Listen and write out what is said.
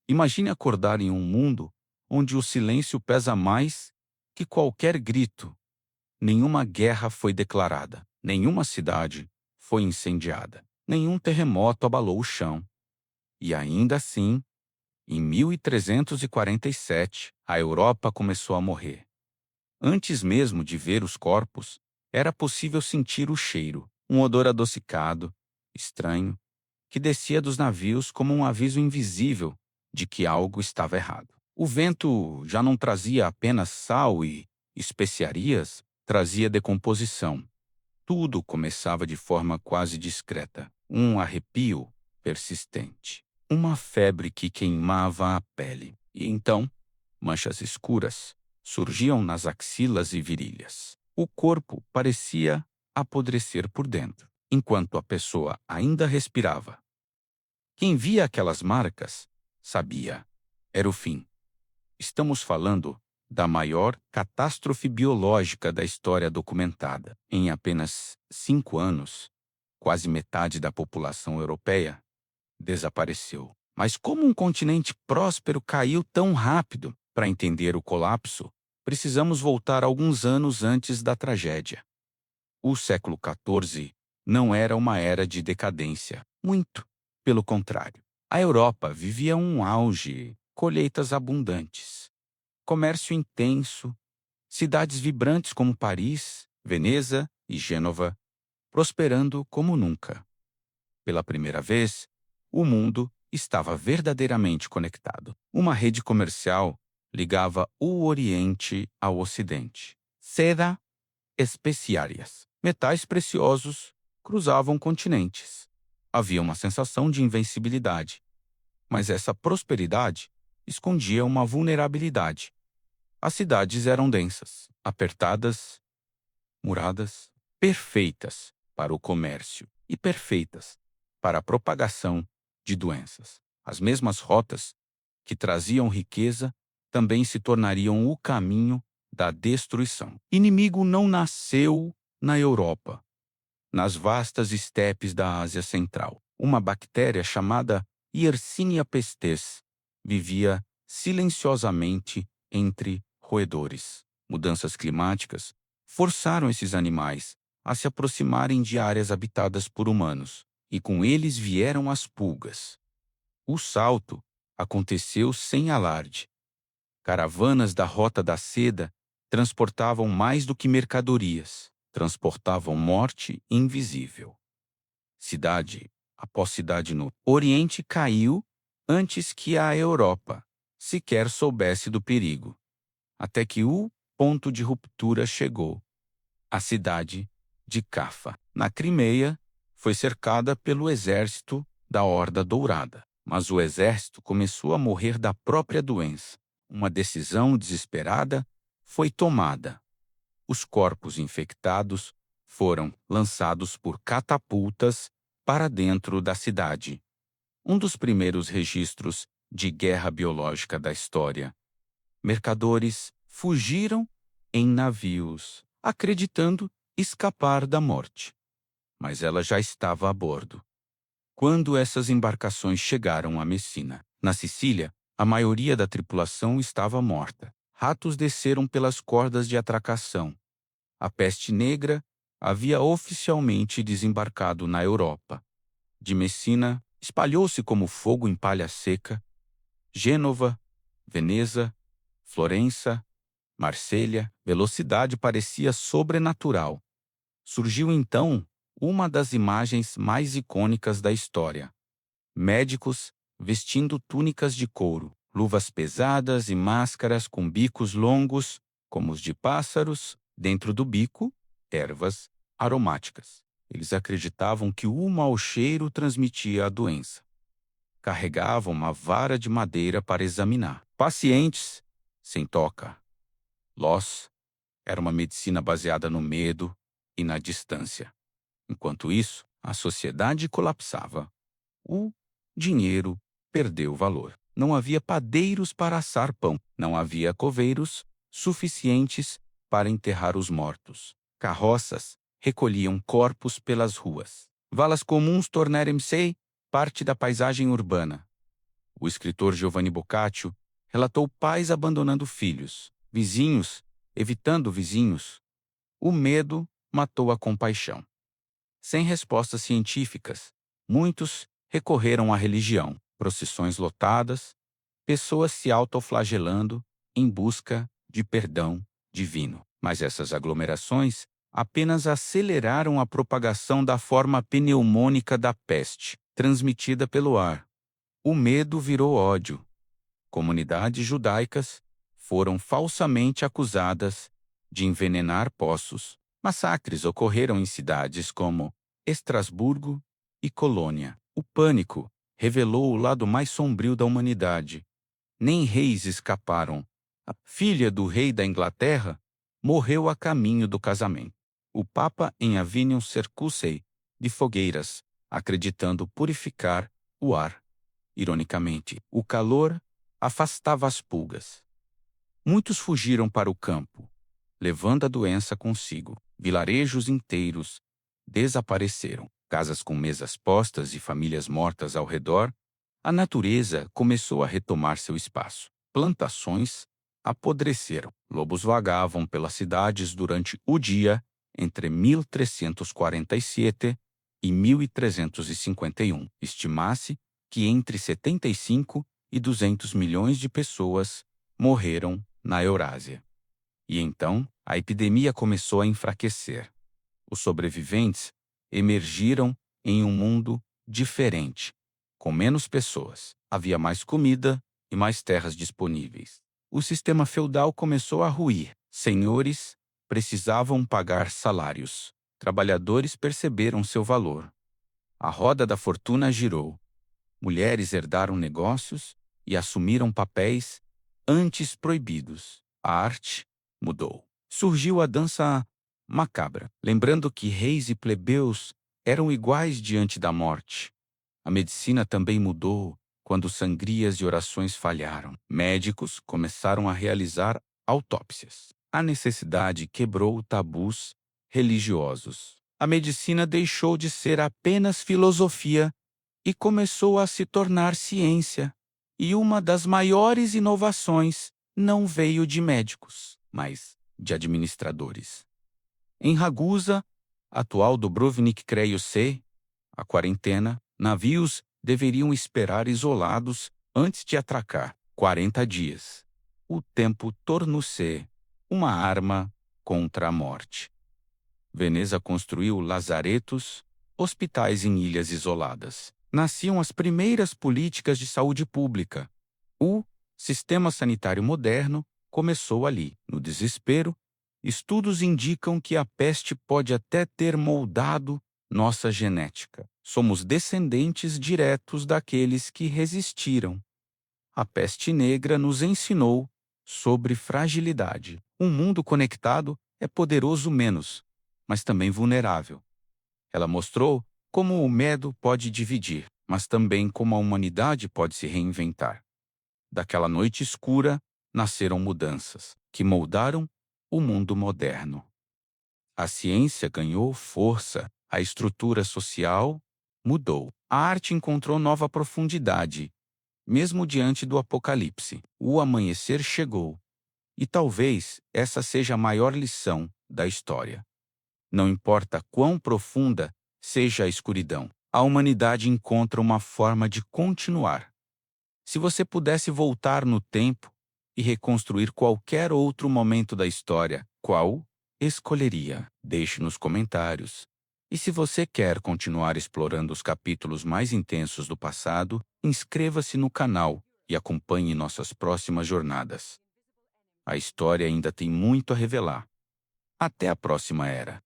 Imagine acordar em um mundo onde o silêncio pesa mais que qualquer grito. Nenhuma guerra foi declarada, nenhuma cidade foi incendiada, nenhum terremoto abalou o chão. E ainda assim, em 1347, a Europa começou a morrer. Antes mesmo de ver os corpos, era possível sentir o cheiro, um odor adocicado, estranho, que descia dos navios como um aviso invisível de que algo estava errado. O vento já não trazia apenas sal e especiarias, trazia decomposição. Tudo começava de forma quase discreta, um arrepio persistente, uma febre que queimava a pele. E então, manchas escuras surgiam nas axilas e virilhas. O corpo parecia apodrecer por dentro, enquanto a pessoa ainda respirava. Quem via aquelas marcas sabia. Era o fim. Estamos falando da maior catástrofe biológica da história documentada. Em apenas 5 anos, quase metade da população europeia desapareceu. Mas como um continente próspero caiu tão rápido? Para entender o colapso, precisamos voltar alguns anos antes da tragédia. O século XIV não era uma era de decadência. Muito pelo contrário. A Europa vivia um auge, colheitas abundantes, comércio intenso, cidades vibrantes como Paris, Veneza e Gênova, prosperando como nunca. Pela primeira vez, o mundo estava verdadeiramente conectado. Uma rede comercial ligava o Oriente ao Ocidente. Seda, especiarias, metais preciosos cruzavam continentes. Havia uma sensação de invencibilidade, mas essa prosperidade escondia uma vulnerabilidade. As cidades eram densas, apertadas, muradas, perfeitas para o comércio e perfeitas para a propagação de doenças. As mesmas rotas que traziam riqueza também se tornariam o caminho da destruição. Inimigo não nasceu na Europa, nas vastas estepes da Ásia Central. Uma bactéria chamada Yersinia pestis vivia silenciosamente entre roedores. Mudanças climáticas forçaram esses animais a se aproximarem de áreas habitadas por humanos, e com eles vieram as pulgas. O salto aconteceu sem alarde. Caravanas da Rota da Seda transportavam mais do que mercadorias, transportavam morte invisível. Cidade após cidade no Oriente caiu antes que a Europa sequer soubesse do perigo, até que o ponto de ruptura chegou. A cidade de Cafa, na Crimeia, foi cercada pelo exército da Horda Dourada, mas o exército começou a morrer da própria doença. Uma decisão desesperada foi tomada. Os corpos infectados foram lançados por catapultas para dentro da cidade. Um dos primeiros registros de guerra biológica da história. Mercadores fugiram em navios, acreditando escapar da morte. Mas ela já estava a bordo. Quando essas embarcações chegaram a Messina, na Sicília, a maioria da tripulação estava morta. Ratos desceram pelas cordas de atracação. A peste negra havia oficialmente desembarcado na Europa. De Messina, espalhou-se como fogo em palha seca. Gênova, Veneza, Florença, Marselha, velocidade parecia sobrenatural. Surgiu então uma das imagens mais icônicas da história. Médicos vestindo túnicas de couro, luvas pesadas e máscaras com bicos longos, como os de pássaros, dentro do bico, ervas aromáticas. Eles acreditavam que o mau cheiro transmitia a doença. Carregavam uma vara de madeira para examinar. Pacientes, sem toca. Loss era uma medicina baseada no medo e na distância. Enquanto isso, a sociedade colapsava. O dinheiro perdeu valor. Não havia padeiros para assar pão. Não havia coveiros suficientes para enterrar os mortos. Carroças recolhiam corpos pelas ruas. Valas comuns tornaram-se parte da paisagem urbana. O escritor Giovanni Boccaccio relatou pais abandonando filhos, vizinhos evitando vizinhos. O medo matou a compaixão. Sem respostas científicas, muitos recorreram à religião, procissões lotadas, pessoas se autoflagelando em busca de perdão divino. Mas essas aglomerações apenas aceleraram a propagação da forma pneumônica da peste, transmitida pelo ar. O medo virou ódio. Comunidades judaicas foram falsamente acusadas de envenenar poços. Massacres ocorreram em cidades como Estrasburgo e Colônia. O pânico revelou o lado mais sombrio da humanidade. Nem reis escaparam. A filha do rei da Inglaterra morreu a caminho do casamento. O Papa em Avignon cercou-se de fogueiras, acreditando purificar o ar. Ironicamente, o calor afastava as pulgas. Muitos fugiram para o campo, levando a doença consigo. Vilarejos inteiros desapareceram. Casas com mesas postas e famílias mortas ao redor. A natureza começou a retomar seu espaço. Plantações apodreceram. Lobos vagavam pelas cidades durante o dia entre 1347 e 1351. Estima-se que entre 75 e 200 milhões de pessoas morreram na Eurásia. E então, a epidemia começou a enfraquecer. Os sobreviventes emergiram em um mundo diferente. Com menos pessoas, havia mais comida e mais terras disponíveis. O sistema feudal começou a ruir. Senhores precisavam pagar salários. Trabalhadores perceberam seu valor. A roda da fortuna girou. Mulheres herdaram negócios e assumiram papéis antes proibidos. A arte mudou. Surgiu a dança macabra, lembrando que reis e plebeus eram iguais diante da morte. A medicina também mudou quando sangrias e orações falharam. Médicos começaram a realizar autópsias. A necessidade quebrou tabus religiosos. A medicina deixou de ser apenas filosofia e começou a se tornar ciência. E uma das maiores inovações não veio de médicos, mas de administradores. Em Ragusa, atual Dubrovnik Craiu-se, a quarentena, navios deveriam esperar isolados antes de atracar. 40 dias. O tempo tornou-se uma arma contra a morte. Veneza construiu lazaretos, hospitais em ilhas isoladas. Nasciam as primeiras políticas de saúde pública. O sistema sanitário moderno começou ali. No desespero, estudos indicam que a peste pode até ter moldado nossa genética. Somos descendentes diretos daqueles que resistiram. A peste negra nos ensinou sobre fragilidade. Um mundo conectado é poderoso menos, mas também vulnerável. Ela mostrou como o medo pode dividir, mas também como a humanidade pode se reinventar. Daquela noite escura, nasceram mudanças que moldaram o mundo moderno. A ciência ganhou força, a estrutura social mudou. A arte encontrou nova profundidade, mesmo diante do apocalipse. O amanhecer chegou, e talvez essa seja a maior lição da história. Não importa quão profunda seja a escuridão, a humanidade encontra uma forma de continuar. Se você pudesse voltar no tempo e reconstruir qualquer outro momento da história, qual escolheria? Deixe nos comentários. E se você quer continuar explorando os capítulos mais intensos do passado, inscreva-se no canal e acompanhe nossas próximas jornadas. A história ainda tem muito a revelar. Até a próxima era.